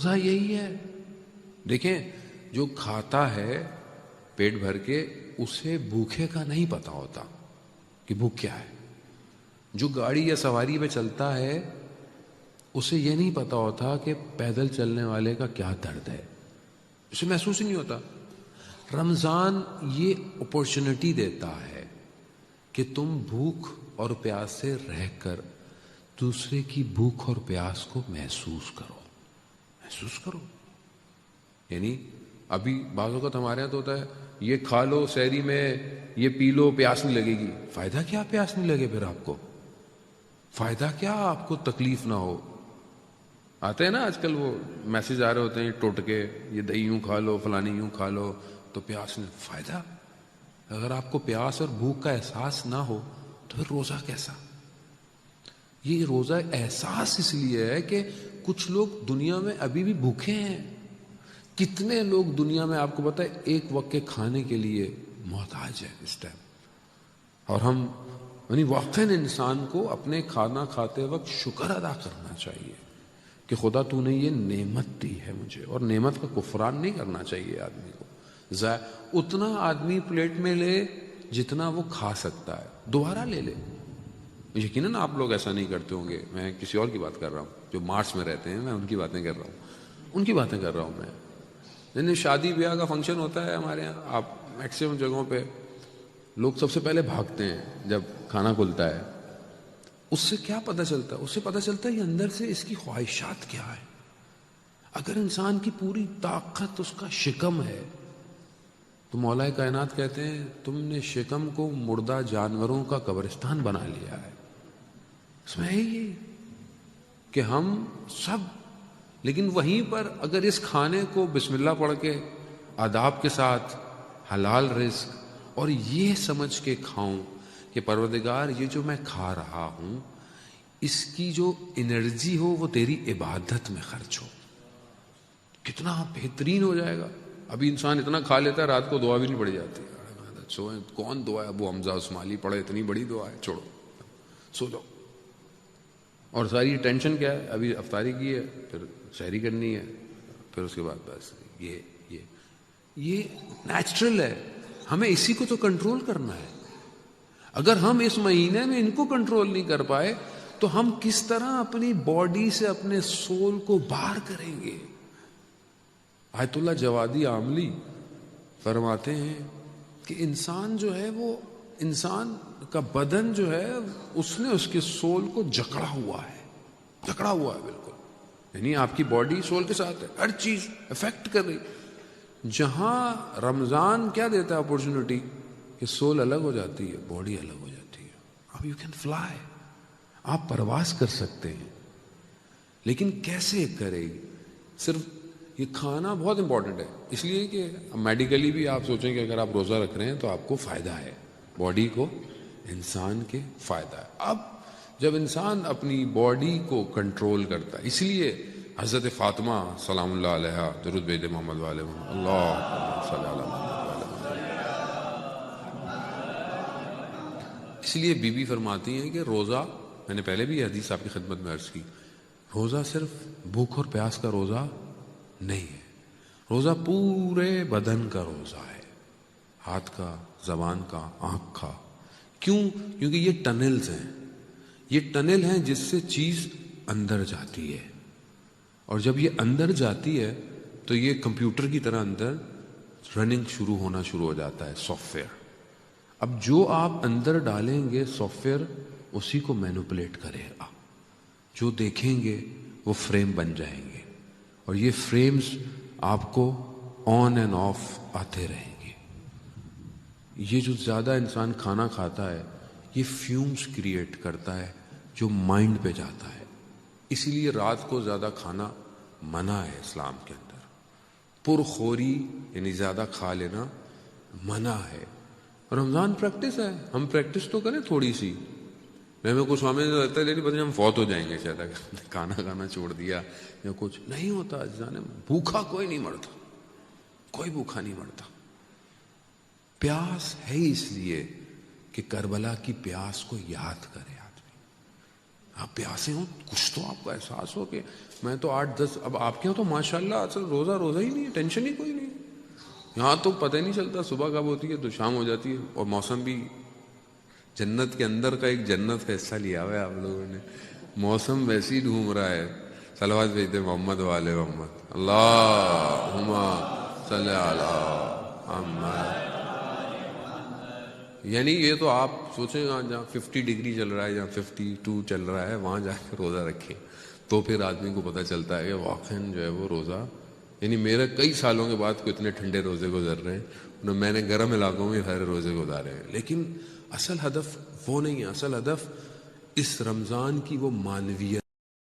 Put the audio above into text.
روزہ یہی ہے. دیکھیں جو کھاتا ہے پیٹ بھر کے اسے بھوکے کا نہیں پتا ہوتا کہ بھوک کیا ہے. جو گاڑی یا سواری پہ چلتا ہے اسے یہ نہیں پتا ہوتا کہ پیدل چلنے والے کا کیا درد ہے, اسے محسوس ہی نہیں ہوتا. رمضان یہ اپورچونٹی دیتا ہے کہ تم بھوک اور پیاس سے رہ کر دوسرے کی بھوک اور پیاس کو محسوس کرو. یعنی ابھی بعض اوقات ہمارے یہاں تو ہوتا ہے یہ کھا لو سحری میں, یہ پی لو, پیاس نہیں لگے گی. فائدہ کیا پیاس نہیں لگے؟ پھر آپ کو فائدہ کیا آپ کو تکلیف نہ ہو؟ آتے ہیں نا آج کل وہ میسج آ رہے ہوتے ہیں ٹوٹکے, یہ دہی یوں کھا لو, فلانی یوں کھا لو تو پیاس نہیں. فائدہ اگر آپ کو پیاس اور بھوک کا احساس نہ ہو تو پھر روزہ کیسا؟ یہ روزہ احساس اس لیے ہے کہ کچھ لوگ دنیا میں ابھی بھی بھوکے ہیں. کتنے لوگ دنیا میں آپ کو پتہ ہے ایک وقت کے کھانے کے لیے محتاج ہے اس ٹائم. اور ہم یعنی واقعاً انسان کو اپنے کھانا کھاتے وقت شکر ادا کرنا چاہیے کہ خدا تو نے یہ نعمت دی ہے مجھے, اور نعمت کا کفران نہیں کرنا چاہیے آدمی کو. اتنا آدمی پلیٹ میں لے جتنا وہ کھا سکتا ہے, دوبارہ لے لے. یقیناً آپ لوگ ایسا نہیں کرتے ہوں گے, میں کسی اور کی بات کر رہا ہوں جو مارس میں رہتے ہیں, میں ان کی باتیں کر رہا ہوں, میں. یعنی شادی بیاہ کا فنکشن ہوتا ہے ہمارے یہاں, آپ میکسیمم جگہوں پہ لوگ سب سے پہلے بھاگتے ہیں جب کھانا کھلتا ہے. اس سے کیا پتہ چلتا ہے؟ اس سے پتہ چلتا ہے یہ اندر سے اس کی خواہشات کیا ہے. اگر انسان کی پوری طاقت اس کا شکم ہے تو مولا کائنات کہتے ہیں تم نے شکم کو مردہ جانوروں کا قبرستان بنا لیا ہے. اس میں ہے یہ کہ ہم سب, لیکن وہیں پر اگر اس کھانے کو بسم اللہ پڑھ کے آداب کے ساتھ حلال رزق اور یہ سمجھ کے کھاؤں کہ پروردگار یہ جو میں کھا رہا ہوں اس کی جو انرجی ہو وہ تیری عبادت میں خرچ ہو, کتنا بہترین ہو جائے گا. ابھی انسان اتنا کھا لیتا ہے رات کو دعا بھی نہیں پڑھی جاتی. سوئیں, کون دعا ہے ابو حمزہ عثمالی پڑھے, اتنی بڑی دعا ہے, چھوڑو سو جاؤ. اور ساری ٹینشن کیا ہے؟ ابھی افطاری کی ہے, پھر سحری کرنی ہے, پھر اس کے بعد بس یہ نیچرل ہے. ہمیں اسی کو تو کنٹرول کرنا ہے. اگر ہم اس مہینے میں ان کو کنٹرول نہیں کر پائے تو ہم کس طرح اپنی باڈی سے اپنے سول کو باہر کریں گے؟ آیت اللہ جوادی عاملی فرماتے ہیں کہ انسان جو ہے وہ انسان کا بدن جو ہے اس نے اس کے سول کو جکڑا ہوا ہے بالکل. یعنی آپ کی باڈی سول کے ساتھ ہے, ہر چیز افیکٹ کر رہی. جہاں رمضان کیا دیتا ہے اپورچونٹی کہ سول الگ ہو جاتی ہے, باڈی الگ ہو جاتی ہے. اب یو کین فلائی, آپ پرواز کر سکتے ہیں. لیکن کیسے کرے؟ صرف یہ کھانا بہت امپورٹنٹ ہے, اس لیے کہ میڈیکلی بھی آپ سوچیں کہ اگر آپ روزہ رکھ رہے ہیں تو آپ کو فائدہ ہے, باڈی کو, انسان کے فائدہ ہے. اب جب انسان اپنی باڈی کو کنٹرول کرتا ہے, اس لیے حضرت فاطمہ سلام اللہ علیہا درود بھیج محمد والے محمد اللہ صلی اللہ علیہ. اس لیے بی بی فرماتی ہیں کہ روزہ, میں نے پہلے بھی یہ حدیث آپ کی خدمت میں عرض کی, روزہ صرف بھوک اور پیاس کا روزہ نہیں ہے, روزہ پورے بدن کا روزہ ہے, ہاتھ کا, زبان کا, آنکھ کا. کیوں؟ کیونکہ یہ ٹنلز ہیں, یہ ٹنل ہیں جس سے چیز اندر جاتی ہے, اور جب یہ اندر جاتی ہے تو یہ کمپیوٹر کی طرح اندر رننگ شروع ہو جاتا ہے, سافٹ ویئر. اب جو آپ اندر ڈالیں گے سافٹ ویئر اسی کو مینوپولیٹ کرے گا, جو دیکھیں گے وہ فریم بن جائیں گے, اور یہ فریمز آپ کو آن اینڈ آف آتے رہیں گے. یہ جو زیادہ انسان کھانا کھاتا ہے یہ فیومز کریٹ کرتا ہے جو مائنڈ پہ جاتا ہے. اسی لیے رات کو زیادہ کھانا منع ہے اسلام کے اندر. پرخوری یعنی زیادہ کھا لینا منع ہے. رمضان پریکٹس ہے, ہم پریکٹس تو کریں تھوڑی سی. میں کچھ ہمیں لگتا ہے لیکن پتہ نہیں ہم فوت ہو جائیں گے شاید اگر کھانا کھانا چھوڑ دیا یا کچھ. نہیں ہوتا جانے, بھوکا کوئی نہیں مرتا, کوئی بھوکا نہیں مرتا. پیاس ہے اس لیے کہ کربلا کی پیاس کو یاد کرے آدمی. آپ پیاسے ہوں کچھ تو آپ کو احساس ہو کہ میں تو 8-10 اب آپ کے یہاں تو ماشاءاللہ اصل روزہ ہی نہیں ہے, ٹینشن ہی کوئی نہیں. یہاں تو پتہ ہی نہیں چلتا صبح کب ہوتی ہے تو شام ہو جاتی ہے, اور موسم بھی جنت کے اندر کا ایک جنت کا حصہ لیا ہوا ہے آپ لوگوں نے. موسم ویسے ہی ڈھونڈ رہا ہے. صلوات بھیجتے محمد والے محمد, اللہم صلی علی محمد. یعنی یہ تو آپ سوچیں جہاں 50 ڈگری چل رہا ہے, جہاں 52 چل رہا ہے, وہاں جا کے روزہ رکھیں تو پھر آدمی کو پتہ چلتا ہے کہ واقعاً جو ہے وہ روزہ, یعنی میرے کئی سالوں کے بعد کو اتنے ٹھنڈے روزے گزر رہے ہیں, میں نے گرم علاقوں میں سارے روزے گزارے ہیں. لیکن اصل ہدف وہ نہیں ہے, اصل ہدف اس رمضان کی وہ معنویت